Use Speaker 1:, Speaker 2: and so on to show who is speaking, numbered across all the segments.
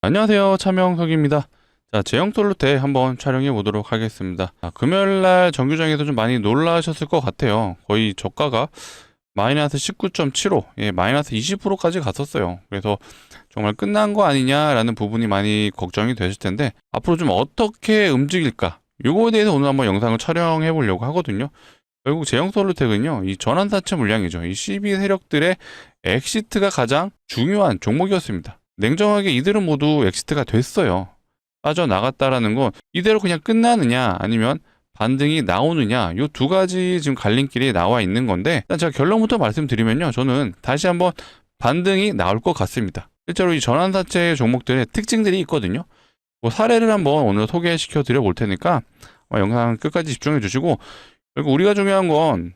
Speaker 1: 안녕하세요. 차명석입니다. 자, 제형솔루테 한번 촬영해 보도록 하겠습니다. 금요일날 정규장에서 좀 많이 놀라셨을 것 같아요. 거의 저가가 마이너스 19.75, 마이너스 20%까지 갔었어요. 그래서 정말 끝난 거 아니냐라는 부분이 많이 걱정이 되실 텐데, 앞으로 좀 어떻게 움직일까? 요거에 대해서 오늘 한번 영상을 촬영해 보려고 하거든요. 결국 제형솔루텍은요, 이 전환사채 물량이죠. 이 CB 세력들의 엑시트가 가장 중요한 종목이었습니다. 냉정하게 이들은 모두 엑시트가 됐어요. 빠져나갔다라는 건 이대로 그냥 끝나느냐 아니면 반등이 나오느냐, 요 두 가지 지금 갈림길이 나와 있는 건데, 일단 제가 결론부터 말씀드리면요, 저는 다시 한번 반등이 나올 것 같습니다. 실제로 이 전환사채 종목들의 특징들이 있거든요. 뭐 사례를 한번 오늘 소개시켜 드려 볼 테니까 영상 끝까지 집중해 주시고, 결국 우리가 중요한 건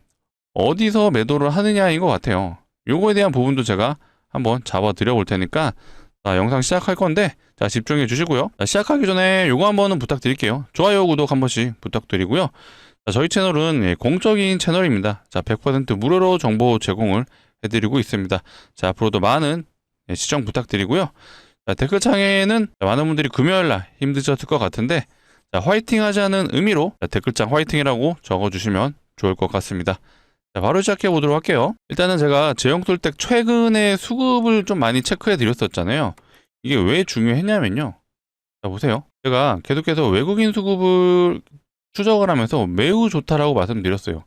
Speaker 1: 어디서 매도를 하느냐인 것 같아요. 요거에 대한 부분도 제가 한번 잡아 드려 볼 테니까, 자, 영상 시작할 건데, 자, 집중해 주시고요. 자, 시작하기 전에 요거 한번은 부탁드릴게요. 좋아요, 구독 한 번씩 부탁드리고요. 자, 저희 채널은 공적인 채널입니다. 자, 100% 무료로 정보 제공을 해드리고 있습니다. 자, 앞으로도 많은 시청 부탁드리고요. 자, 댓글창에는 많은 분들이 금요일날 힘드셨을 것 같은데, 자, 화이팅 하자는 의미로 댓글창 화이팅이라고 적어주시면 좋을 것 같습니다. 자, 바로 시작해 보도록 할게요. 일단은 제가 제형솔텍 최근에 수급을 좀 많이 체크해 드렸었잖아요. 이게 왜 중요했냐면요. 자, 보세요. 제가 계속해서 외국인 수급을 추적을 하면서 매우 좋다라고 말씀드렸어요.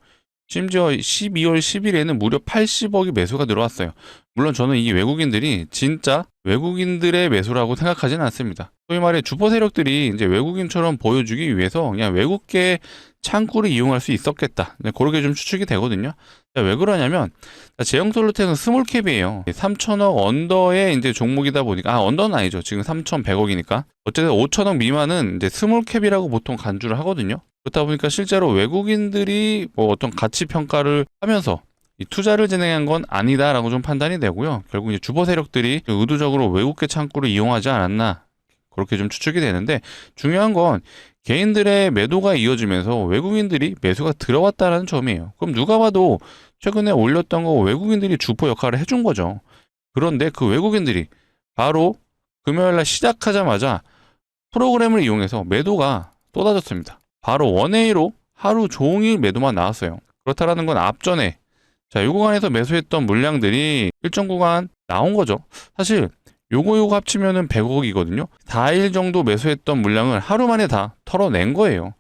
Speaker 1: 심지어 12월 10일에는 무려 80억이 매수가 들어왔어요. 물론 저는 이 외국인들이 진짜 외국인들의 매수라고 생각하지는 않습니다. 소위 말해 주포 세력들이 이제 외국인처럼 보여주기 위해서 그냥 외국계 창구를 이용할 수 있었겠다. 그렇게 좀 추측이 되거든요. 왜 그러냐면, 제형솔루텍은 스몰캡이에요. 3천억 언더의 이제 종목이다 보니까, 언더는 아니죠. 지금 3,100억이니까. 어쨌든 5천억 미만은 이제 스몰캡이라고 보통 간주를 하거든요. 그렇다 보니까 실제로 외국인들이 뭐 어떤 가치 평가를 하면서 이 투자를 진행한 건 아니다라고 좀 판단이 되고요. 결국 이제 주보 세력들이 의도적으로 외국계 창구를 이용하지 않았나, 그렇게 좀 추측이 되는데, 중요한 건 개인들의 매도가 이어지면서 외국인들이 매수가 들어왔다는 점이에요. 그럼 누가 봐도 최근에 올렸던 거 외국인들이 주포 역할을 해준 거죠. 그런데 그 외국인들이 바로 금요일날 시작하자마자 프로그램을 이용해서 매도가 쏟아졌습니다. 바로 원웨이로 하루 종일 매도만 나왔어요. 그렇다라는 건 앞전에, 자, 요 구간에서 매수했던 물량들이 일정 구간 나온 거죠. 사실 요거 합치면은 100억이거든요. 4일 정도 매수했던 물량을 하루 만에 다 털어낸 거예요.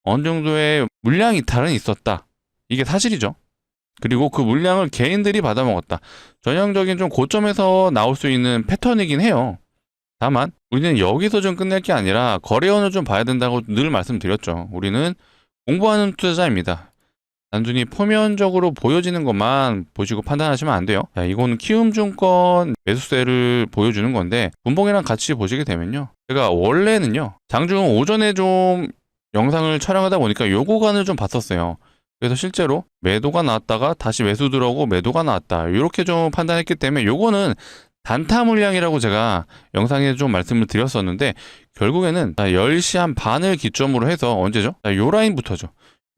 Speaker 1: 어느 정도의 물량 이탈은 있었다. 이게 사실이죠. 그리고 그 물량을 개인들이 받아먹었다. 전형적인 좀 고점에서 나올 수 있는 패턴이긴 해요. 다만 우리는 여기서 좀 끝낼 게 아니라 거래원을 좀 봐야 된다고 늘 말씀드렸죠. 우리는 공부하는 투자자입니다. 단순히 표면적으로 보여지는 것만 보시고 판단하시면 안 돼요. 자, 이거는 키움증권 매수세를 보여주는 건데, 분봉이랑 같이 보시게 되면요, 제가 원래는요 장중 오전에 좀 영상을 촬영하다 보니까 요 구간을 좀 봤었어요. 그래서 실제로 매도가 나왔다가 다시 매수 들어오고 매도가 나왔다, 이렇게 좀 판단했기 때문에 요거는 단타 물량이라고 제가 영상에 좀 말씀을 드렸었는데, 결국에는 10시 한 반을 기점으로 해서 언제죠? 요 라인부터죠.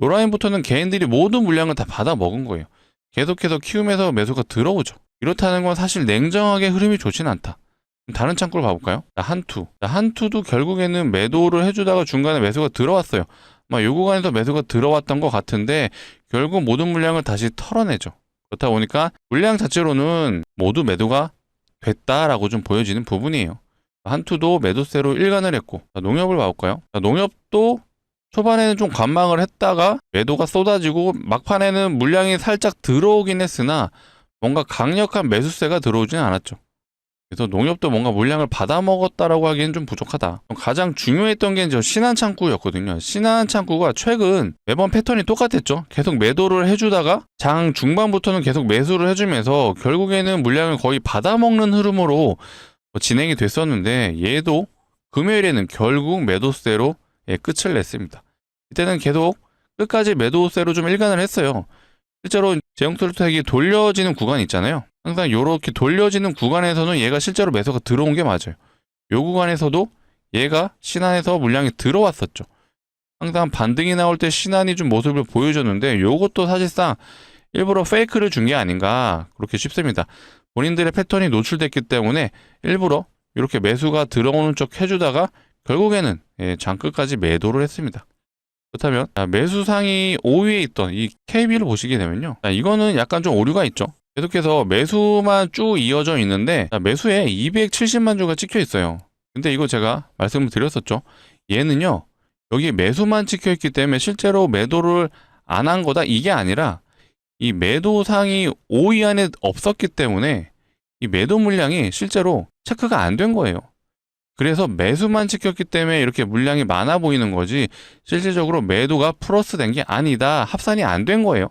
Speaker 1: 요 라인부터는 개인들이 모든 물량을 다 받아 먹은 거예요. 계속해서 키움에서 매수가 들어오죠. 이렇다는 건 사실 냉정하게 흐름이 좋진 않다. 다른 창구를 봐볼까요? 한투도 결국에는 매도를 해주다가 중간에 매수가 들어왔어요. 요 구간에서 매수가 들어왔던 것 같은데, 결국 모든 물량을 다시 털어내죠. 그렇다 보니까 물량 자체로는 모두 매도가 됐다라고 좀 보여지는 부분이에요. 한투도 매도세로 일관을 했고, 농협을 봐볼까요? 농협도 초반에는 좀 관망을 했다가 매도가 쏟아지고, 막판에는 물량이 살짝 들어오긴 했으나 뭔가 강력한 매수세가 들어오지는 않았죠. 그래서 농협도 뭔가 물량을 받아먹었다라고 하기엔 좀 부족하다. 가장 중요했던 게 이제 신한창구였거든요. 신한창구가 최근 매번 패턴이 똑같았죠. 계속 매도를 해주다가 장 중반부터는 계속 매수를 해주면서 결국에는 물량을 거의 받아먹는 흐름으로 진행이 됐었는데, 얘도 금요일에는 결국 매도세로 끝을 냈습니다. 이때는 계속 끝까지 매도세로 좀 일관을 했어요. 실제로 제형솔루텍이 돌려지는 구간이 있잖아요. 항상 이렇게 돌려지는 구간에서는 얘가 실제로 매수가 들어온 게 맞아요. 이 구간에서도 얘가 신한에서 물량이 들어왔었죠. 항상 반등이 나올 때 신한이 좀 모습을 보여줬는데, 이것도 사실상 일부러 페이크를 준 게 아닌가, 그렇게 싶습니다. 본인들의 패턴이 노출됐기 때문에 일부러 이렇게 매수가 들어오는 쪽 해주다가 결국에는 장끝까지 매도를 했습니다. 그렇다면 매수상이 5위에 있던 이 KB를 보시게 되면요, 이거는 약간 좀 오류가 있죠. 계속해서 매수만 쭉 이어져 있는데 매수에 270만 주가 찍혀 있어요. 근데 이거 제가 말씀을 드렸었죠. 얘는요, 여기 매수만 찍혀 있기 때문에 실제로 매도를 안 한 거다, 이게 아니라 이 매도상이 5위 안에 없었기 때문에 이 매도 물량이 실제로 체크가 안 된 거예요. 그래서 매수만 찍혔기 때문에 이렇게 물량이 많아 보이는 거지, 실질적으로 매도가 플러스 된 게 아니다, 합산이 안 된 거예요.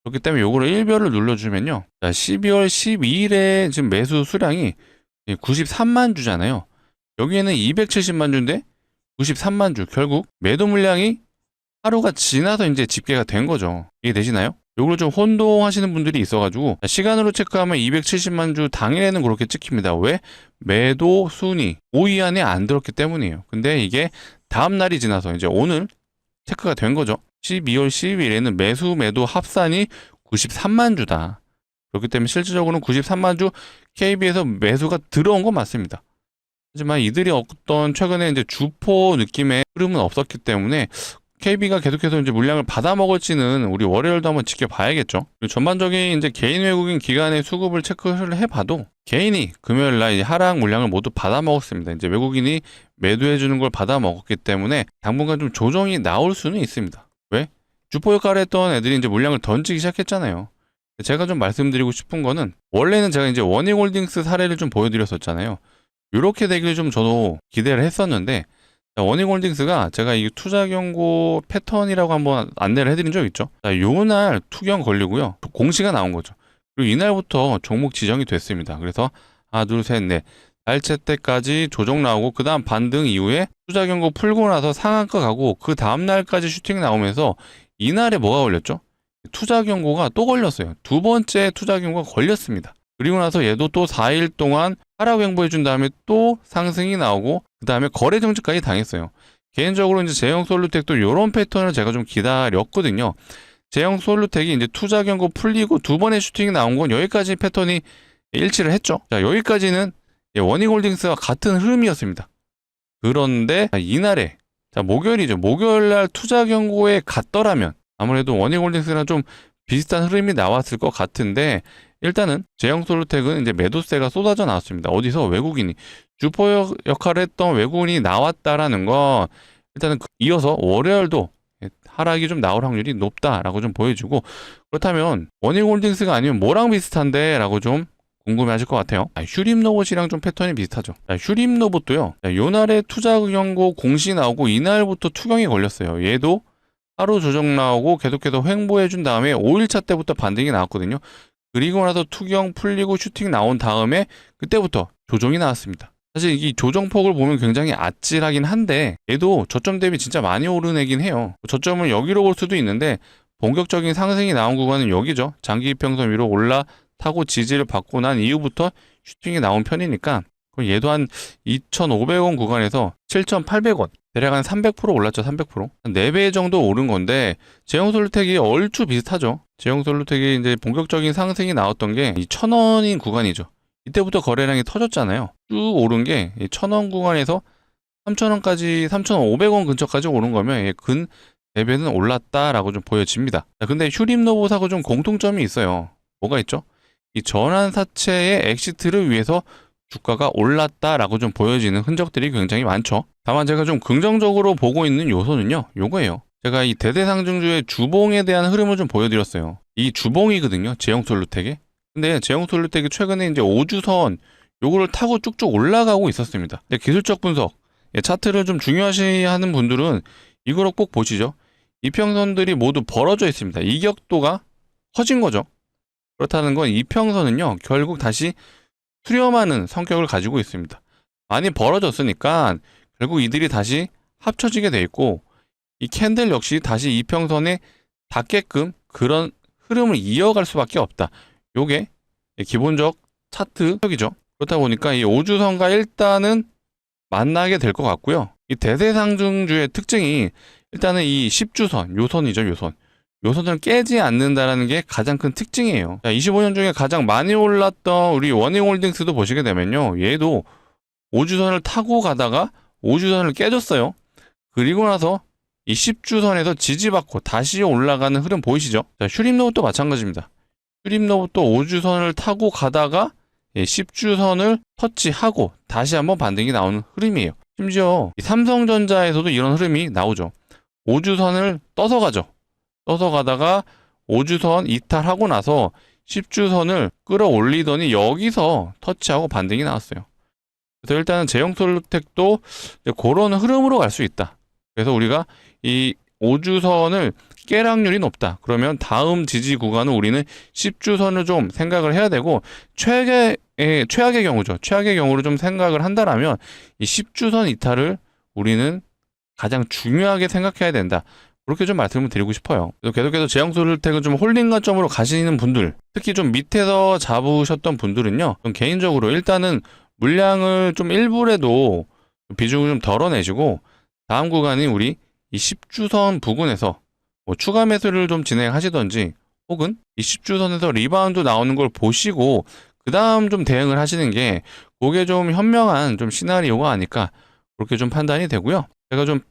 Speaker 1: 그렇기 때문에 요거를 1별을 눌러주면요, 12월 12일에 지금 매수 수량이 93만 주잖아요. 여기에는 270만 주인데 93만 주, 결국 매도 물량이 하루가 지나서 이제 집계가 된 거죠. 이해되시나요? 요걸 좀 혼동하시는 분들이 있어가지고, 시간으로 체크하면 270만 주 당일에는 그렇게 찍힙니다. 왜? 매도 순위 5위 안에 안 들었기 때문이에요. 근데 이게 다음 날이 지나서 이제 오늘 체크가 된 거죠. 12월 12일에는 매수 매도 합산이 93만 주다. 그렇기 때문에 실질적으로는 93만 주 KB에서 매수가 들어온 건 맞습니다. 하지만 이들이 어떤 최근에 이제 주포 느낌의 흐름은 없었기 때문에 KB가 계속해서 이제 물량을 받아 먹을지는 우리 월요일도 한번 지켜봐야겠죠. 전반적인 이제 개인 외국인 기관의 수급을 체크를 해봐도 개인이 금요일 날 하락 물량을 모두 받아 먹었습니다. 이제 외국인이 매도해주는 걸 받아 먹었기 때문에 당분간 좀 조정이 나올 수는 있습니다. 왜? 주포 역할을 했던 애들이 이제 물량을 던지기 시작했잖아요. 제가 좀 말씀드리고 싶은 거는, 원래는 제가 이제 원익홀딩스 사례를 좀 보여드렸었잖아요. 이렇게 되길 좀 저도 기대를 했었는데, 원익홀딩스가 제가 이 투자 경고 패턴이라고 한번 안내를 해드린 적 있죠. 요날 투경 걸리고요, 공시가 나온 거죠. 그리고 이날부터 종목 지정이 됐습니다. 그래서 하나 둘 셋 넷 달째 때까지 조정 나오고, 그 다음 반등 이후에 투자 경고 풀고 나서 상한가 가고, 그 다음 날까지 슈팅 나오면서 이날에 뭐가 걸렸죠? 투자 경고가 또 걸렸어요. 두 번째 투자 경고가 걸렸습니다. 그리고 나서 얘도 또 4일 동안 하락 횡보해준 다음에 또 상승이 나오고, 그 다음에 거래 정지까지 당했어요. 개인적으로 이제 제형솔루텍도 이런 패턴을 제가 좀 기다렸거든요. 제형솔루텍이 이제 투자 경고 풀리고 두 번의 슈팅이 나온 건 여기까지 패턴이 일치를 했죠. 자, 여기까지는 원익홀딩스와 같은 흐름이었습니다. 그런데 이날에, 자, 목요일이죠. 목요일날 투자 경고에 갔더라면 아무래도 원익홀딩스랑 좀 비슷한 흐름이 나왔을 것 같은데, 일단은 제형솔루텍은 이제 매도세가 쏟아져 나왔습니다. 어디서? 외국인이, 주포 역할을 했던 외국인이 나왔다라는 건 일단은 이어서 월요일도 하락이 좀 나올 확률이 높다라고 좀 보여주고, 그렇다면 원익홀딩스가 아니면 뭐랑 비슷한데 라고 좀 궁금해하실 것 같아요. 휴림로봇이랑 좀 패턴이 비슷하죠. 휴림로봇도요, 요날에 투자 경고 공시 나오고 이날부터 투경이 걸렸어요. 얘도 하루 조정 나오고 계속해서 횡보해준 다음에 5일차 때부터 반등이 나왔거든요. 그리고 나서 투경 풀리고 슈팅 나온 다음에 그때부터 조정이 나왔습니다. 사실 이 조정폭을 보면 굉장히 아찔하긴 한데, 얘도 저점 대비 진짜 많이 오른 애긴 해요. 저점을 여기로 볼 수도 있는데 본격적인 상승이 나온 구간은 여기죠. 장기 이평선 위로 올라타고 지지를 받고 난 이후부터 슈팅이 나온 편이니까 얘도 한 2,500원 구간에서 7,800원, 대략 한 300% 올랐죠. 300%. 한 4배 정도 오른 건데, 제형솔루텍이 얼추 비슷하죠. 제형솔루텍이 이제 본격적인 상승이 나왔던 게 이 1,000원인 구간이죠. 이때부터 거래량이 터졌잖아요. 쭉 오른 게 1,000원 구간에서 3,000원까지, 3,500원 근처까지 오른 거면 근 4배는 올랐다라고 좀 보여집니다. 근데 휴림로봇하고 좀 공통점이 있어요. 뭐가 있죠? 이 전환사채의 엑시트를 위해서 주가가 올랐다라고 좀 보여지는 흔적들이 굉장히 많죠. 다만 제가 좀 긍정적으로 보고 있는 요소는요, 요거예요. 제가 이 대대상증주의 주봉에 대한 흐름을 좀 보여드렸어요. 이 주봉이거든요, 제형솔루텍에. 근데 제형솔루텍이 최근에 이제 5주선 요거를 타고 쭉쭉 올라가고 있었습니다. 근데 기술적 분석, 차트를 좀 중요시 하는 분들은 이거를 꼭 보시죠. 이평선들이 모두 벌어져 있습니다. 이격도가 커진 거죠. 그렇다는 건 이평선은요, 결국 다시 수렴하는 성격을 가지고 있습니다. 많이 벌어졌으니까 결국 이들이 다시 합쳐지게 돼 있고, 이 캔들 역시 다시 이평선에 닿게끔 그런 흐름을 이어갈 수밖에 없다. 요게 기본적 차트 격이죠. 그렇다 보니까 이 5주선과 일단은 만나게 될 것 같고요. 이 대세상중주의 특징이 일단은 이 10주선, 요선이죠, 요선. 요선을 깨지 않는다라는 게 가장 큰 특징이에요. 자, 25년 중에 가장 많이 올랐던 우리 원익홀딩스도 보시게 되면요, 얘도 5주선을 타고 가다가 5주선을 깨졌어요. 그리고 나서 이 10주선에서 지지받고 다시 올라가는 흐름 보이시죠? 자, 슈림로봇도 마찬가지입니다. 슈림로봇도 5주선을 타고 가다가 10주선을 터치하고 다시 한번 반등이 나오는 흐름이에요. 심지어 삼성전자에서도 이런 흐름이 나오죠. 5주선을 떠서 가죠. 떠서 가다가 5주선 이탈하고 나서 10주선을 끌어올리더니 여기서 터치하고 반등이 나왔어요. 그래서 일단은 제형솔루텍도 그런 흐름으로 갈 수 있다. 그래서 우리가 이 5주선을 깰 확률이 높다. 그러면 다음 지지 구간은 우리는 10주선을 좀 생각을 해야 되고, 최악의 경우죠. 최악의 경우로 좀 생각을 한다라면 이 10주선 이탈을 우리는 가장 중요하게 생각해야 된다. 그렇게 좀 말씀을 드리고 싶어요. 계속해서 제형솔루텍은 좀 홀딩 관점으로 가시는 분들, 특히 좀 밑에서 잡으셨던 분들은요, 좀 개인적으로 일단은 물량을 좀 일부라도 비중을 좀 덜어내시고, 다음 구간인 우리 이 10주선 부근에서 뭐 추가 매수를 좀 진행하시던지, 혹은 이 10주선에서 리바운드 나오는 걸 보시고 그 다음 좀 대응을 하시는 게, 그게 좀 현명한 좀 시나리오가 아닐까, 그렇게 좀 판단이 되고요. 제가 좀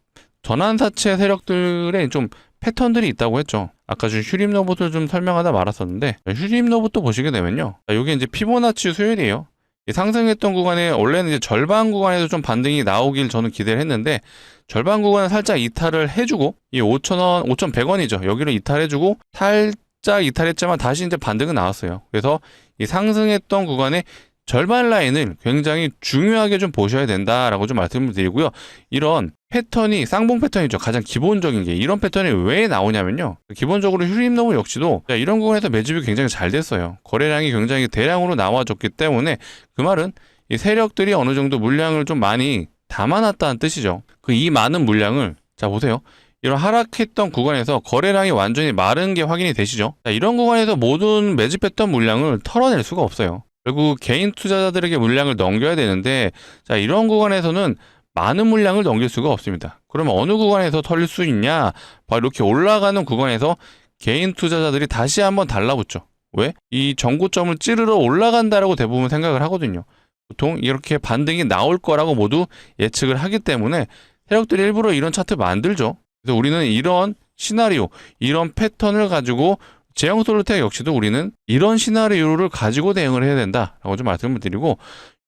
Speaker 1: 전환사채 세력들의 좀 패턴들이 있다고 했죠. 아까 좀 슈림로봇을 좀 설명하다 말았었는데, 슈림로봇도 보시게 되면요, 이게 이제 피보나치 수율이에요. 상승했던 구간에 원래는 이제 절반 구간에서 좀 반등이 나오길 저는 기대를 했는데, 절반 구간을 살짝 이탈을 해주고, 이 5,000원, 5,100원이죠. 여기를 이탈해주고 살짝 이탈했지만 다시 이제 반등은 나왔어요. 그래서 이 상승했던 구간에 절반 라인을 굉장히 중요하게 좀 보셔야 된다라고 좀 말씀을 드리고요. 이런 패턴이 쌍봉 패턴이죠. 가장 기본적인 게, 이런 패턴이 왜 나오냐면요, 기본적으로 슈림로봇 역시도 이런 구간에서 매집이 굉장히 잘 됐어요. 거래량이 굉장히 대량으로 나와줬기 때문에, 그 말은 이 세력들이 어느 정도 물량을 좀 많이 담아놨다는 뜻이죠. 이 많은 물량을, 자 보세요, 이런 하락했던 구간에서 거래량이 완전히 마른 게 확인이 되시죠. 이런 구간에서 모든 매집했던 물량을 털어낼 수가 없어요. 결국 개인 투자자들에게 물량을 넘겨야 되는데, 자 이런 구간에서는 많은 물량을 넘길 수가 없습니다. 그러면 어느 구간에서 털릴 수 있냐? 바로 이렇게 올라가는 구간에서 개인 투자자들이 다시 한번 달라붙죠. 왜? 이 전고점을 찌르러 올라간다라고 대부분 생각을 하거든요. 보통 이렇게 반등이 나올 거라고 모두 예측을 하기 때문에 세력들이 일부러 이런 차트 만들죠. 그래서 우리는 이런 시나리오, 이런 패턴을 가지고, 제형솔루텍 역시도 우리는 이런 시나리오를 가지고 대응을 해야 된다라고 좀 말씀을 드리고,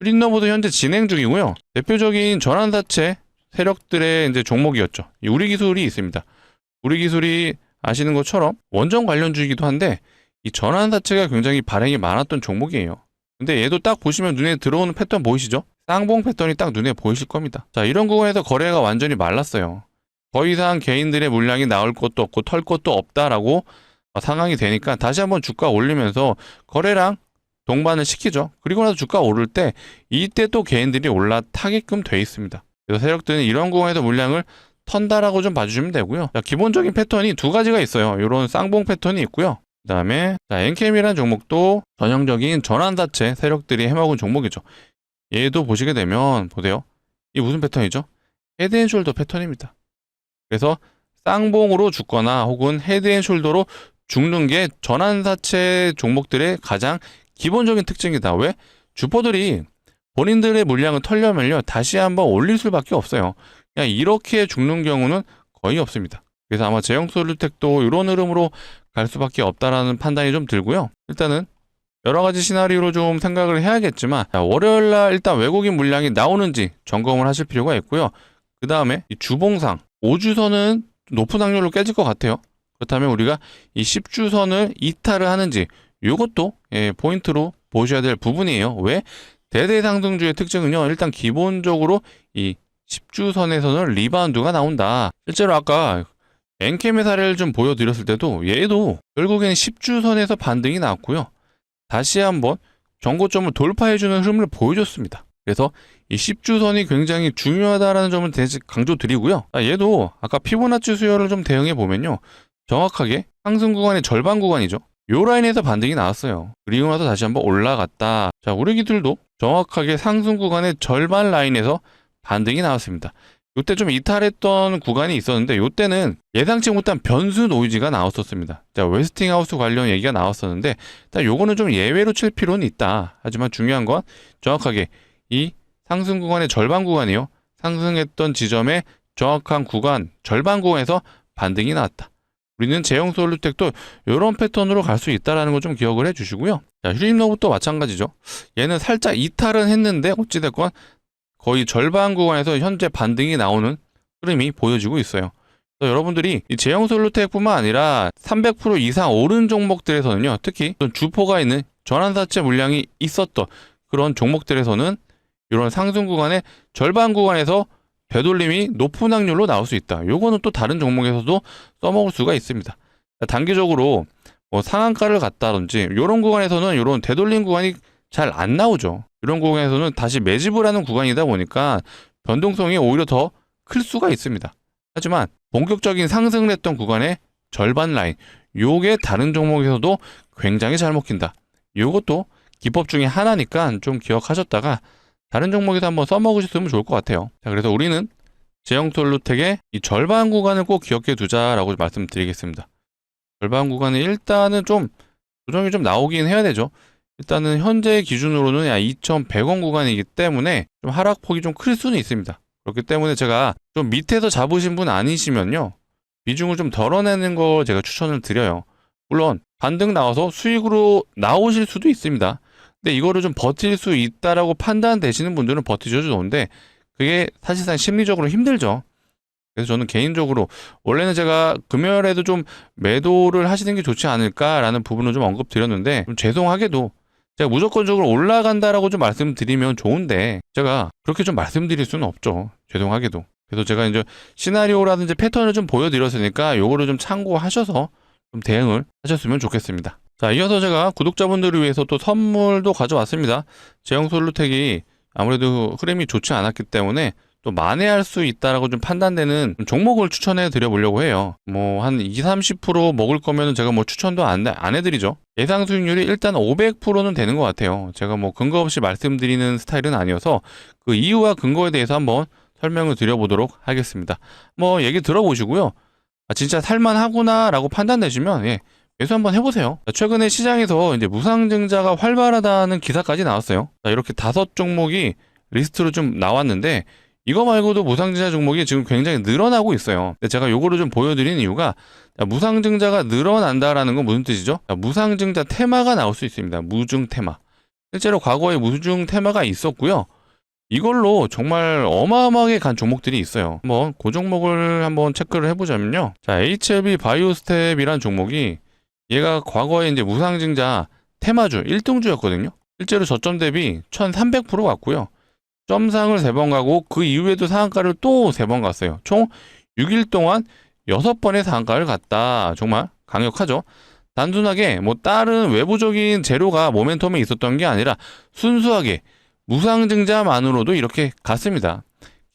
Speaker 1: 슈림로봇도 현재 진행 중이고요. 대표적인 전환사채 세력들의 이제 종목이었죠. 이 우리기술이 있습니다. 우리기술이 아시는 것처럼 원전 관련주이기도 한데, 이 전환사채가 굉장히 발행이 많았던 종목이에요. 근데 얘도 딱 보시면 눈에 들어오는 패턴 보이시죠? 쌍봉 패턴이 딱 눈에 보이실 겁니다. 자, 이런 구간에서 거래가 완전히 말랐어요. 더 이상 개인들의 물량이 나올 것도 없고 털 것도 없다라고 상황이 되니까 다시 한번 주가 올리면서 거래량 동반을 시키죠. 그리고 나서 주가 오를 때 이때 또 개인들이 올라타게끔 돼 있습니다. 그래서 세력들은 이런 구간에서 물량을 턴다라고 좀 봐주시면 되고요. 자, 기본적인 패턴이 두 가지가 있어요. 이런 쌍봉 패턴이 있고요. 그 다음에 엔캠이라는 종목도 전형적인 전환사채 세력들이 해먹은 종목이죠. 얘도 보시게 되면 보세요. 이 무슨 패턴이죠? 헤드앤숄더 패턴입니다. 그래서 쌍봉으로 죽거나 혹은 헤드앤숄더로 죽는 게 전환사채 종목들의 가장 기본적인 특징이다. 왜? 주포들이 본인들의 물량을 털려면요, 다시 한번 올릴 수밖에 없어요. 그냥 이렇게 죽는 경우는 거의 없습니다. 그래서 아마 제형솔루텍도 이런 흐름으로 갈 수밖에 없다라는 판단이 좀 들고요. 일단은 여러 가지 시나리오로 좀 생각을 해야겠지만, 월요일날 일단 외국인 물량이 나오는지 점검을 하실 필요가 있고요. 그 다음에 이 주봉상 5주선은 높은 확률로 깨질 것 같아요. 그렇다면 우리가 이 10주선을 이탈을 하는지, 이것도 포인트로 보셔야 될 부분이에요. 왜? 대대상승주의 특징은요, 일단 기본적으로 이 10주선에서는 리바운드가 나온다. 실제로 아까 엔캠의 사례를 좀 보여드렸을 때도 얘도 결국에는 10주선에서 반등이 나왔고요. 다시 한번 전고점을 돌파해주는 흐름을 보여줬습니다. 그래서 이 10주선이 굉장히 중요하다는 점을 강조드리고요. 얘도 아까 피보나치 수요를 좀 대응해 보면요, 정확하게 상승 구간의 절반 구간이죠. 요 라인에서 반등이 나왔어요. 그리고 나서 다시 한번 올라갔다. 자, 우리기들도 정확하게 상승 구간의 절반 라인에서 반등이 나왔습니다. 요때 좀 이탈했던 구간이 있었는데, 요때는 예상치 못한 변수 노이즈가 나왔었습니다. 자, 웨스팅하우스 관련 얘기가 나왔었는데, 일단 요거는 좀 예외로 칠 필요는 있다. 하지만 중요한 건 정확하게 이 상승 구간의 절반 구간이요. 상승했던 지점의 정확한 구간, 절반 구간에서 반등이 나왔다. 우리는 제형 솔루텍도 이런 패턴으로 갈 수 있다는 거 좀 기억을 해주시고요. 자, 휴림로봇도 마찬가지죠. 얘는 살짝 이탈은 했는데 어찌됐건 거의 절반 구간에서 현재 반등이 나오는 흐름이 보여지고 있어요. 그래서 여러분들이 이 제형 솔루텍뿐만 아니라 300% 이상 오른 종목들에서는요, 특히 주포가 있는 전환사채 물량이 있었던 그런 종목들에서는 이런 상승 구간의 절반 구간에서 되돌림이 높은 확률로 나올 수 있다. 요거는 또 다른 종목에서도 써먹을 수가 있습니다. 단기적으로 뭐 상한가를 갔다든지 이런 구간에서는 이런 되돌림 구간이 잘 안 나오죠. 이런 구간에서는 다시 매집을 하는 구간이다 보니까 변동성이 오히려 더 클 수가 있습니다. 하지만 본격적인 상승을 했던 구간의 절반 라인, 요게 다른 종목에서도 굉장히 잘 먹힌다. 요것도 기법 중에 하나니까 좀 기억하셨다가 다른 종목에서 한번 써먹으셨으면 좋을 것 같아요. 자, 그래서 우리는 제형 솔루텍의 이 절반 구간을 꼭 기억해 두자라고 말씀드리겠습니다. 절반 구간은 일단은 좀 조정이 좀 나오긴 해야 되죠. 일단은 현재 기준으로는 2,100원 구간이기 때문에 좀 하락폭이 좀 클 수는 있습니다. 그렇기 때문에 제가 좀 밑에서 잡으신 분 아니시면요, 비중을 좀 덜어내는 거 제가 추천을 드려요. 물론 반등 나와서 수익으로 나오실 수도 있습니다. 근데 이거를 좀 버틸 수 있다라고 판단되시는 분들은 버티셔도 좋은데 그게 사실상 심리적으로 힘들죠. 그래서 저는 개인적으로 원래는 제가 금요일에도 좀 매도를 하시는 게 좋지 않을까라는 부분을 좀 언급드렸는데, 좀 죄송하게도 제가 무조건적으로 올라간다라고 좀 말씀드리면 좋은데 제가 그렇게 좀 말씀드릴 수는 없죠. 죄송하게도. 그래서 제가 이제 시나리오라든지 패턴을 좀 보여드렸으니까 요거를 좀 참고하셔서 좀 대응을 하셨으면 좋겠습니다. 자, 이어서 제가 구독자분들을 위해서 또 선물도 가져왔습니다. 제형 솔루텍이 아무래도 흐름이 좋지 않았기 때문에 또 만회할 수 있다라고 좀 판단되는 종목을 추천해 드려보려고 해요. 뭐 한 20-30% 먹을 거면 제가 뭐 추천도 안 해드리죠. 예상 수익률이 일단 500%는 되는 것 같아요. 제가 뭐 근거 없이 말씀드리는 스타일은 아니어서 그 이유와 근거에 대해서 한번 설명을 드려보도록 하겠습니다. 뭐 얘기 들어보시고요. 진짜 살만하구나 라고 판단되시면 매수 한번 해보세요. 최근에 시장에서 이제 무상증자가 활발하다는 기사까지 나왔어요. 이렇게 5종목이 리스트로 좀 나왔는데 이거 말고도 무상증자 종목이 지금 굉장히 늘어나고 있어요. 근데 제가 요거를 좀 보여드리는 이유가, 무상증자가 늘어난다라는 건 무슨 뜻이죠? 무상증자 테마가 나올 수 있습니다. 무증 테마. 실제로 과거에 무증 테마가 있었고요. 이걸로 정말 어마어마하게 간 종목들이 있어요. 한번 그 종목을 한번 체크를 해보자면요. 자, HLB 바이오스텝이란 종목이 얘가 과거에 이제 무상증자 테마주 1등주였거든요. 실제로 저점 대비 1300% 갔고요. 점상을 3번 가고 그 이후에도 상한가를 또 3번 갔어요. 총 6일 동안 6번의 상한가를 갔다. 정말 강력하죠. 단순하게 뭐 다른 외부적인 재료가 모멘텀에 있었던 게 아니라 순수하게 무상증자만으로도 이렇게 갔습니다.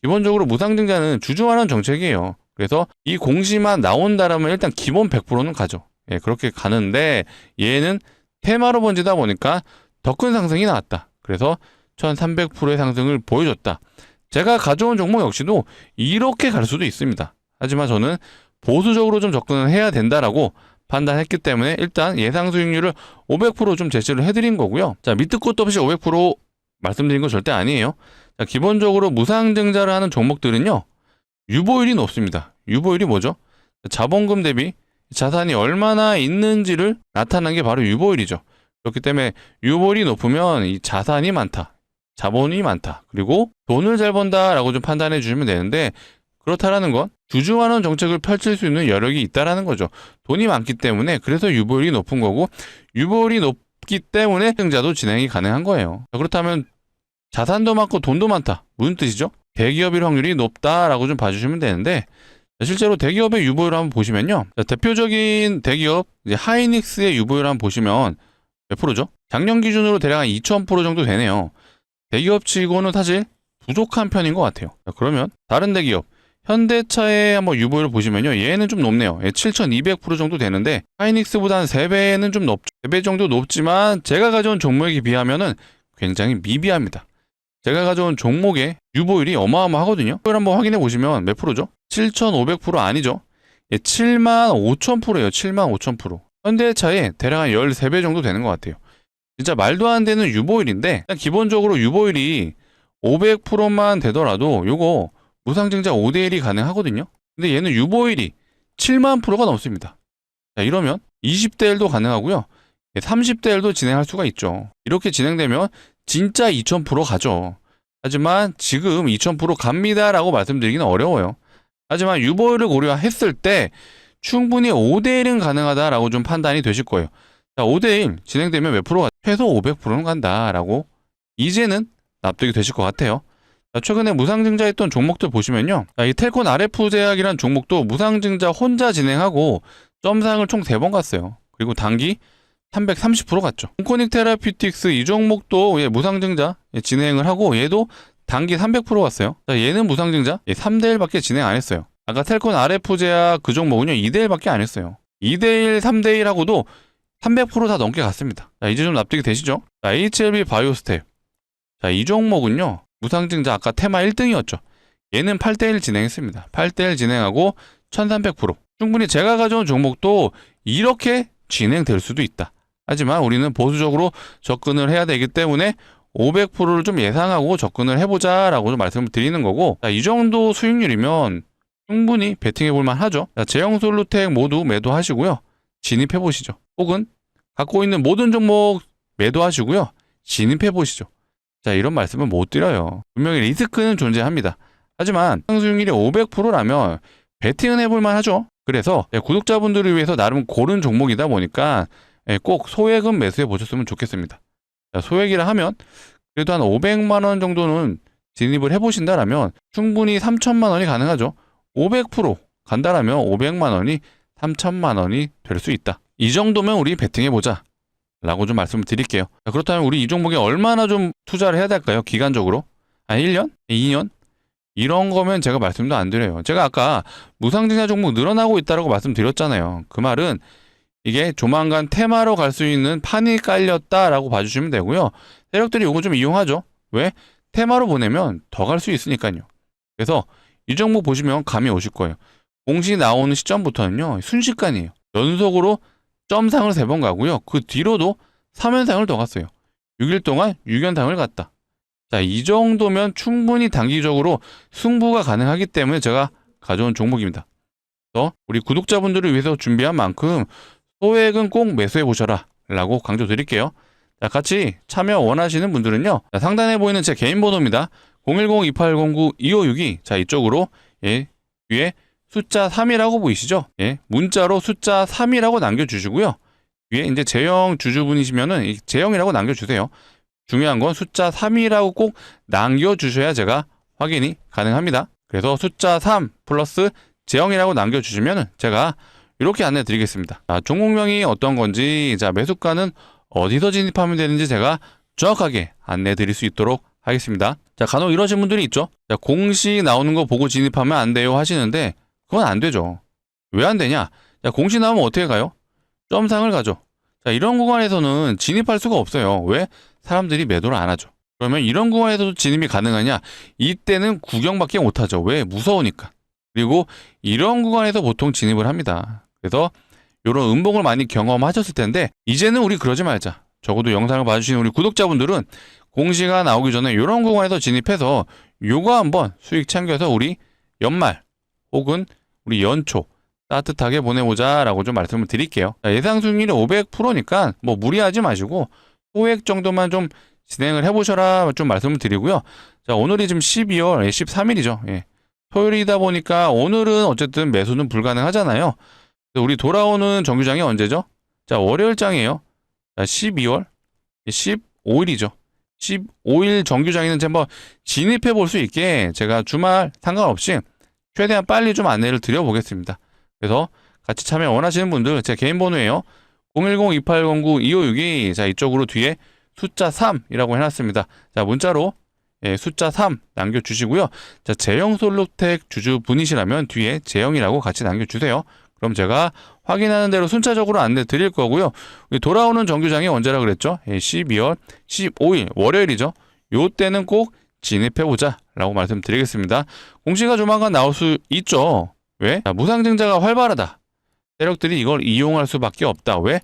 Speaker 1: 기본적으로 무상증자는 주주환원 정책이에요. 그래서 이 공시만 나온다라면 일단 기본 100%는 가죠. 그렇게 가는데 얘는 테마로 번지다 보니까 더 큰 상승이 나왔다. 그래서 1300%의 상승을 보여줬다. 제가 가져온 종목 역시도 이렇게 갈 수도 있습니다. 하지만 저는 보수적으로 좀 접근을 해야 된다라고 판단했기 때문에 일단 예상 수익률을 500%좀 제시를 해드린 거고요. 자, 밑도 끝도 없이 500% 말씀드린 건 절대 아니에요. 자, 기본적으로 무상증자를 하는 종목들은요, 유보율이 높습니다. 유보율이 뭐죠? 자본금 대비 자산이 얼마나 있는지를 나타나는 게 바로 유보율이죠. 그렇기 때문에 유보율이 높으면 이 자산이 많다, 자본이 많다, 그리고 돈을 잘 번다라고 좀 판단해 주시면 되는데, 그렇다라는 건 주주환원 정책을 펼칠 수 있는 여력이 있다라는 거죠. 돈이 많기 때문에, 그래서 유보율이 높은 거고, 유보율이 높기 때문에 증자도 진행이 가능한 거예요. 그렇다면 자산도 많고 돈도 많다, 무슨 뜻이죠? 대기업일 확률이 높다라고 좀 봐주시면 되는데, 실제로 대기업의 유보율을 한번 보시면요, 대표적인 대기업 이제 하이닉스의 유보율을 한번 보시면 몇 프로죠? 작년 기준으로 대략 한 2000% 정도 되네요. 대기업 치고는 사실 부족한 편인 것 같아요. 그러면 다른 대기업 현대차의 한번 유보율을 보시면요, 얘는 좀 높네요. 7200% 정도 되는데 하이닉스보다 한 3배는 좀 높죠. 3배 정도 높지만 제가 가져온 종목에 비하면은 굉장히 미비합니다. 제가 가져온 종목의 유보율이 어마어마하거든요. 이걸 한번 확인해 보시면 몇 프로죠? 7500% 아니죠. 75000%예요. 75000%. 현대차의 대략 한 13배 정도 되는 것 같아요. 진짜 말도 안 되는 유보율인데, 일단 기본적으로 유보율이 500%만 되더라도 요거 무상증자 5대1이 가능하거든요. 근데 얘는 유보율이 7만 프로가 넘습니다. 자, 이러면 20대 1도 가능하고요. 30대 1도 진행할 수가 있죠. 이렇게 진행되면 진짜 2000% 가죠. 하지만 지금 2000% 갑니다라고 말씀드리기는 어려워요. 하지만 유보율을 고려했을 때 충분히 5대1은 가능하다라고 좀 판단이 되실 거예요. 자, 5대1 진행되면 몇 프로가 최소 500%는 간다라고 이제는 납득이 되실 것 같아요. 자, 최근에 무상증자했던 종목들 보시면요. 자, 이 텔콘 RF 제약이라는 종목도 무상증자 혼자 진행하고 점상을 총 3번 갔어요. 그리고 단기 330% 갔죠. 온코닉 테라피틱스 이 종목도 무상증자 진행을 하고 얘도 단기 300% 갔어요. 자, 얘는 무상증자 3대1밖에 진행 안 했어요. 아까 텔콘 RF 제약 그 종목은요 2대1밖에 안 했어요. 2대1, 3대1 하고도 300%다 넘게 갔습니다. 자, 이제 좀 납득이 되시죠? 자, HLB 바이오스텝. 자, 이 종목은요 무상증자 아까 테마 1등이었죠. 얘는 8대1 진행했습니다. 8대1 진행하고 1300%. 충분히 제가 가져온 종목도 이렇게 진행될 수도 있다. 하지만 우리는 보수적으로 접근을 해야 되기 때문에 500%를 좀 예상하고 접근을 해보자라고 좀 말씀을 드리는 거고, 자, 이 정도 수익률이면 충분히 베팅해 볼만 하죠. 자, 제형솔루텍 모두 매도하시고요. 진입해 보시죠. 혹은 갖고 있는 모든 종목 매도하시고요. 진입해 보시죠. 자, 이런 말씀은 못 드려요. 분명히 리스크는 존재합니다. 하지만 수익률이 500%라면 베팅은 해볼만 하죠. 그래서 구독자분들을 위해서 나름 고른 종목이다 보니까 꼭 소액은 매수해 보셨으면 좋겠습니다. 자, 소액이라 하면 그래도 한 500만 원 정도는 진입을 해보신다라면 충분히 3천만 원이 가능하죠. 500% 간다라면 500만 원이 3천만 원이 될 수 있다. 이 정도면 우리 베팅해보자 라고 좀 말씀을 드릴게요. 자, 그렇다면 우리 이 종목에 얼마나 좀 투자를 해야 될까요? 기간적으로? 1년? 2년? 이런 거면 제가 말씀도 안 드려요. 제가 아까 무상증자 종목 늘어나고 있다고 말씀드렸잖아요. 그 말은 이게 조만간 테마로 갈 수 있는 판이 깔렸다라고 봐주시면 되고요. 세력들이 이거 좀 이용하죠. 왜? 테마로 보내면 더 갈 수 있으니까요. 그래서 이 종목 보시면 감이 오실 거예요. 공시 나오는 시점부터는요. 순식간이에요. 연속으로 점상을 3번 가고요. 그 뒤로도 3연상을 더 갔어요. 6일 동안 6연상을 갔다. 자, 이 정도면 충분히 단기적으로 승부가 가능하기 때문에 제가 가져온 종목입니다. 그래서 우리 구독자분들을 위해서 준비한 만큼 소액은 꼭 매수해 보셔라 라고 강조드릴게요. 자, 같이 참여 원하시는 분들은요. 자, 상단에 보이는 제 개인 번호입니다. 010-2809-2562. 자, 이쪽으로 위에 숫자 3이라고 보이시죠? 문자로 숫자 3이라고 남겨주시고요. 위에 이제 제형 주주분이시면은 제형이라고 남겨주세요. 중요한 건 숫자 3이라고 꼭 남겨주셔야 제가 확인이 가능합니다. 그래서 숫자 3 플러스 제형이라고 남겨주시면 제가 이렇게 안내 드리겠습니다. 자, 종목명이 어떤 건지, 자, 매수가는 어디서 진입하면 되는지 제가 정확하게 안내 드릴 수 있도록 하겠습니다. 자, 간혹 이러신 분들이 있죠. 자, 공시 나오는 거 보고 진입하면 안 돼요 하시는데 그건 안 되죠. 왜 안 되냐? 자, 공시 나오면 어떻게 가요? 점상을 가죠. 자, 이런 구간에서는 진입할 수가 없어요. 왜? 사람들이 매도를 안 하죠. 그러면 이런 구간에서도 진입이 가능하냐? 이때는 구경밖에 못 하죠. 왜? 무서우니까. 그리고 이런 구간에서 보통 진입을 합니다. 그래서 이런 음봉을 많이 경험하셨을 텐데 이제는 우리 그러지 말자. 적어도 영상을 봐주시는 우리 구독자분들은 공시가 나오기 전에 이런 구간에서 진입해서 요거 한번 수익 챙겨서 우리 연말 혹은 우리 연초 따뜻하게 보내보자 라고 좀 말씀을 드릴게요. 자, 예상 수익률이 500%니까 뭐 무리하지 마시고 소액 정도만 좀 진행을 해보셔라 좀 말씀을 드리고요. 자, 오늘이 지금 12월 13일이죠. 토요일이다 보니까 오늘은 어쨌든 매수는 불가능하잖아요. 우리 돌아오는 정규장이 언제죠? 자, 월요일장이에요. 자, 12월 15일이죠. 15일 정규장에는 한번 진입해 볼 수 있게 제가 주말 상관없이 최대한 빨리 좀 안내를 드려보겠습니다. 그래서 같이 참여 원하시는 분들 제 개인 번호예요. 010-2809-2562. 자, 이쪽으로 뒤에 숫자 3이라고 해놨습니다. 자, 문자로 숫자 3 남겨주시고요. 자, 제형솔루텍 주주분이시라면 뒤에 제형이라고 같이 남겨주세요. 그럼 제가 확인하는 대로 순차적으로 안내 드릴 거고요. 돌아오는 정규장이 언제라 그랬죠? 12월 15일 월요일이죠. 요때는 꼭 진입해보자 라고 말씀드리겠습니다. 공시가 조만간 나올 수 있죠. 왜? 무상증자가 활발하다. 세력들이 이걸 이용할 수밖에 없다. 왜?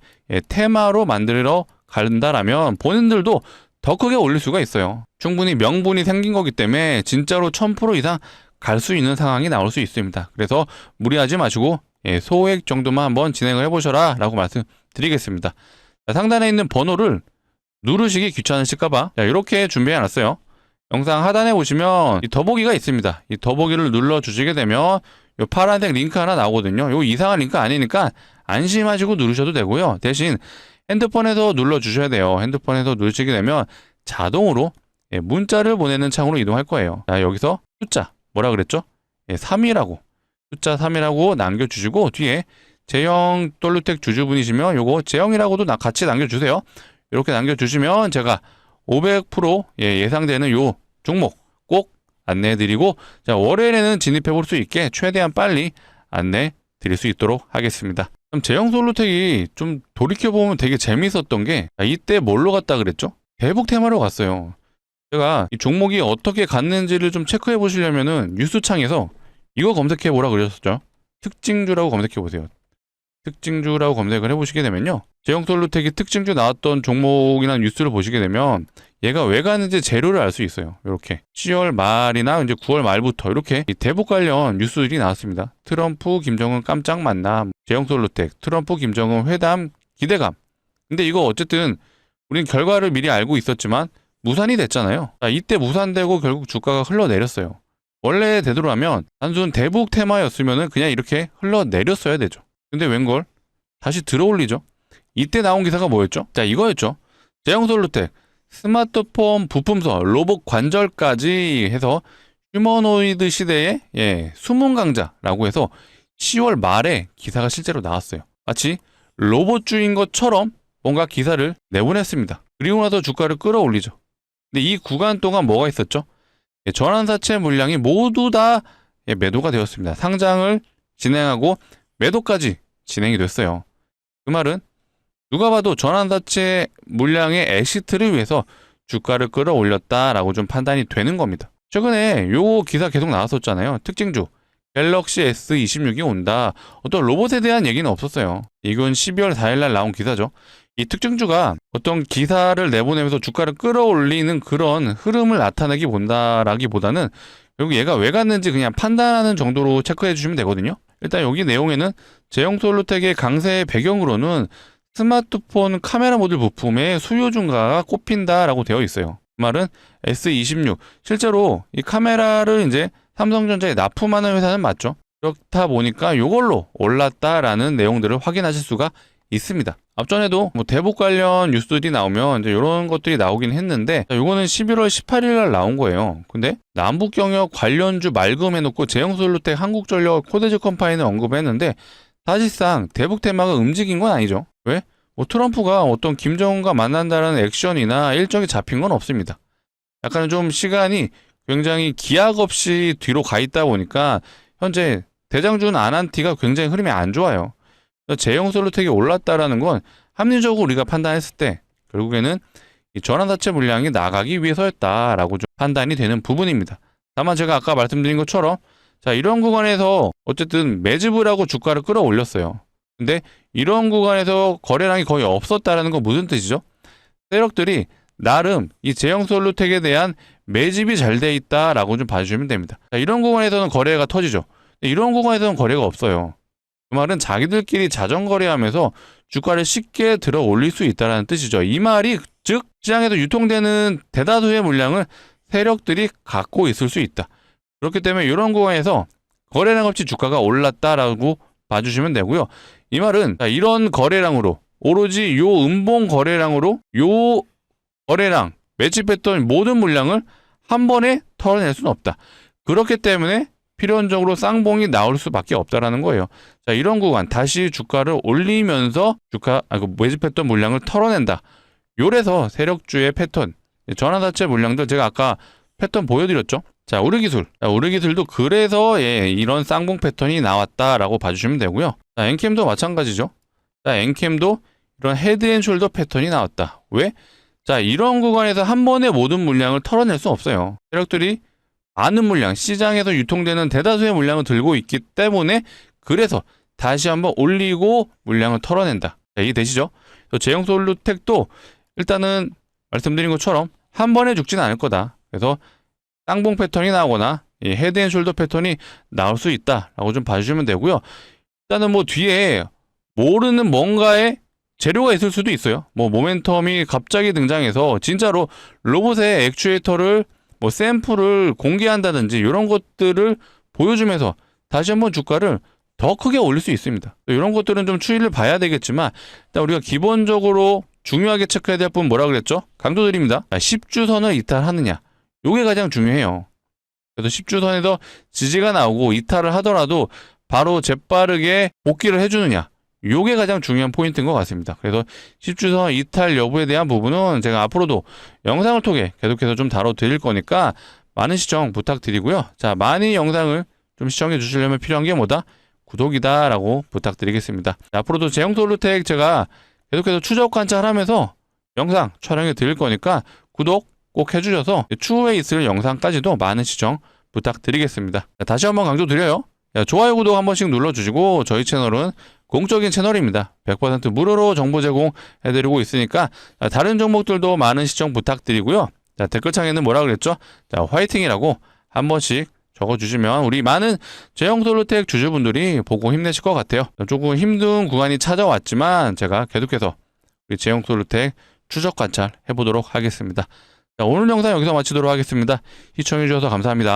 Speaker 1: 테마로 만들어 간다라면 본인들도 더 크게 올릴 수가 있어요. 충분히 명분이 생긴 거기 때문에 진짜로 1000% 이상 갈 수 있는 상황이 나올 수 있습니다. 그래서 무리하지 마시고 소액 정도만 한번 진행을 해보셔라 라고 말씀드리겠습니다. 자, 상단에 있는 번호를 누르시기 귀찮으실까봐 이렇게 준비해놨어요. 영상 하단에 보시면 이 더보기가 있습니다. 이 더보기를 눌러주시게 되면 이 파란색 링크 하나 나오거든요. 이 이상한 링크 아니니까 안심하시고 누르셔도 되고요. 대신 핸드폰에서 눌러주셔야 돼요. 핸드폰에서 누르시게 되면 자동으로 문자를 보내는 창으로 이동할 거예요. 자, 여기서 숫자 뭐라 그랬죠? 3이라고 숫자 3이라고 남겨주시고 뒤에 제형 솔루텍 주주분이시면 요거 제형이라고도 같이 남겨주세요. 이렇게 남겨주시면 제가 500% 예상되는 요 종목 꼭 안내해드리고 자, 월요일에는 진입해 볼 수 있게 최대한 빨리 안내 드릴 수 있도록 하겠습니다. 그럼 제형 솔루텍이 좀 돌이켜보면 되게 재밌었던 게 이때 뭘로 갔다 그랬죠? 대북 테마로 갔어요. 제가 이 종목이 어떻게 갔는지를 좀 체크해 보시려면은 뉴스창에서 이거 검색해 보라 그랬었죠. 특징주라고 검색해 보세요. 특징주라고 검색을 해보시게 되면요. 제형 솔루텍이 특징주 나왔던 종목이나 뉴스를 보시게 되면 얘가 왜 가는지 재료를 알 수 있어요. 이렇게 10월 말이나 이제 9월 말부터 이렇게 대북 관련 뉴스들이 나왔습니다. 트럼프, 김정은 깜짝 만남, 제형 솔루텍, 트럼프, 김정은 회담 기대감. 근데 이거 어쨌든 우리는 결과를 미리 알고 있었지만 무산이 됐잖아요. 자, 이때 무산되고 결국 주가가 흘러내렸어요. 원래 되도록하면 단순 대북 테마였으면 그냥 이렇게 흘러내렸어야 되죠. 근데 웬걸? 다시 들어올리죠. 이때 나온 기사가 뭐였죠? 자, 이거였죠. 제형 솔루텍 스마트폰 부품서 로봇 관절까지 해서 휴머노이드 시대의 숨은 강자라고 해서 10월 말에 기사가 실제로 나왔어요. 마치 로봇주인 것처럼 뭔가 기사를 내보냈습니다. 그리고 나서 주가를 끌어올리죠. 근데 이 구간 동안 뭐가 있었죠? 전환사채 물량이 모두 다 매도가 되었습니다. 상장을 진행하고 매도까지 진행이 됐어요. 그 말은 누가 봐도 전환사채 물량의 엑시트를 위해서 주가를 끌어올렸다라고 좀 판단이 되는 겁니다. 최근에 요 기사 계속 나왔었잖아요. 특징주 갤럭시 S26이 온다. 어떤 로봇에 대한 얘기는 없었어요. 이건 12월 4일날 나온 기사죠. 이 특징주가 어떤 기사를 내보내면서 주가를 끌어올리는 그런 흐름을 나타내기 본다라기보다는 결국 얘가 왜 갔는지 그냥 판단하는 정도로 체크해 주시면 되거든요. 일단 여기 내용에는 제형 솔루텍의 강세의 배경으로는 스마트폰 카메라 모듈 부품의 수요 증가가 꼽힌다라고 되어 있어요. 그 말은 S26 실제로 이 카메라를 이제 삼성전자에 납품하는 회사는 맞죠. 그렇다 보니까 이걸로 올랐다라는 내용들을 확인하실 수가 있습니다. 앞전에도 뭐 대북 관련 뉴스들이 나오면 이제 이런 것들이 나오긴 했는데 이거는 11월 18일 날 나온 거예요. 근데 남북 경협 관련주 말금해놓고 제형 솔루텍 한국전력 코데즈 컴파니는 언급했는데 사실상 대북 테마가 움직인 건 아니죠. 왜? 뭐 트럼프가 어떤 김정은과 만난다는 액션이나 일정이 잡힌 건 없습니다. 약간 좀 시간이 굉장히 기약 없이 뒤로 가 있다 보니까 현재 대장준 아난티가 굉장히 흐름이 안 좋아요. 제형 솔루텍이 올랐다라는 건 합리적으로 우리가 판단했을 때 결국에는 이 전환사채 물량이 나가기 위해서였다라고 좀 판단이 되는 부분입니다. 다만 제가 아까 말씀드린 것처럼 자, 이런 구간에서 어쨌든 매집을 하고 주가를 끌어올렸어요. 근데 이런 구간에서 거래량이 거의 없었다라는 건 무슨 뜻이죠? 세력들이 나름 이 제형 솔루텍에 대한 매집이 잘 돼 있다라고 좀 봐주시면 됩니다. 자, 이런 구간에서는 거래가 터지죠. 이런 구간에서는 거래가 없어요. 그 말은 자기들끼리 자전거래하면서 주가를 쉽게 들어 올릴 수 있다는 뜻이죠. 이 말이 즉 시장에서 유통되는 대다수의 물량을 세력들이 갖고 있을 수 있다. 그렇기 때문에 이런 구간에서 거래량 없이 주가가 올랐다라고 봐주시면 되고요. 이 말은 이런 거래량으로 오로지 요 음봉 거래량으로 요 거래량 매집했던 모든 물량을 한 번에 털어낼 수는 없다. 그렇기 때문에 필연적으로 쌍봉이 나올 수밖에 없다라는 거예요. 자, 이런 구간 다시 주가를 올리면서 매집했던 물량을 털어낸다. 요래서 세력주의 패턴, 전환사채 물량들 제가 아까 패턴 보여드렸죠. 자, 우르기술도 그래서 이런 쌍봉 패턴이 나왔다라고 봐주시면 되고요. 자, 엔캠도 마찬가지죠. 자, 엔캠도 이런 헤드앤숄더 패턴이 나왔다. 왜? 자, 이런 구간에서 한 번에 모든 물량을 털어낼 수 없어요. 세력들이 많은 물량, 시장에서 유통되는 대다수의 물량을 들고 있기 때문에 그래서 다시 한번 올리고 물량을 털어낸다. 자, 이해되시죠? 제형 솔루텍도 일단은 말씀드린 것처럼 한 번에 죽지는 않을 거다. 그래서 쌍봉 패턴이 나오거나 이 헤드앤숄더 패턴이 나올 수 있다라고 좀 봐주시면 되고요. 일단은 뭐 뒤에 모르는 뭔가의 재료가 있을 수도 있어요. 뭐 모멘텀이 갑자기 등장해서 진짜로 로봇의 액추에이터를 뭐 샘플을 공개한다든지 이런 것들을 보여주면서 다시 한번 주가를 더 크게 올릴 수 있습니다. 이런 것들은 좀 추이를 봐야 되겠지만 일단 우리가 기본적으로 중요하게 체크해야 될 부분 뭐라 그랬죠? 강조드립니다. 10주선을 이탈하느냐. 이게 가장 중요해요. 그래서 10주선에서 지지가 나오고 이탈을 하더라도 바로 재빠르게 복귀를 해주느냐. 요게 가장 중요한 포인트인 것 같습니다. 그래서 10주선 이탈 여부에 대한 부분은 제가 앞으로도 영상을 통해 계속해서 좀 다뤄드릴 거니까 많은 시청 부탁드리고요. 자, 많이 영상을 좀 시청해 주시려면 필요한 게 뭐다? 구독이다 라고 부탁드리겠습니다. 자, 앞으로도 제형솔루텍 제가 계속해서 추적 관찰하면서 영상 촬영해 드릴 거니까 구독 꼭 해주셔서 추후에 있을 영상까지도 많은 시청 부탁드리겠습니다. 자, 다시 한번 강조드려요. 자, 좋아요, 구독 한 번씩 눌러주시고 저희 채널은 공적인 채널입니다. 100% 무료로 정보 제공해드리고 있으니까 다른 종목들도 많은 시청 부탁드리고요. 자, 댓글창에는 뭐라 그랬죠? 자, 화이팅이라고 한 번씩 적어주시면 우리 많은 제형솔루텍 주주분들이 보고 힘내실 것 같아요. 조금 힘든 구간이 찾아왔지만 제가 계속해서 우리 제형솔루텍 추적 관찰 해보도록 하겠습니다. 자, 오늘 영상 여기서 마치도록 하겠습니다. 시청해주셔서 감사합니다.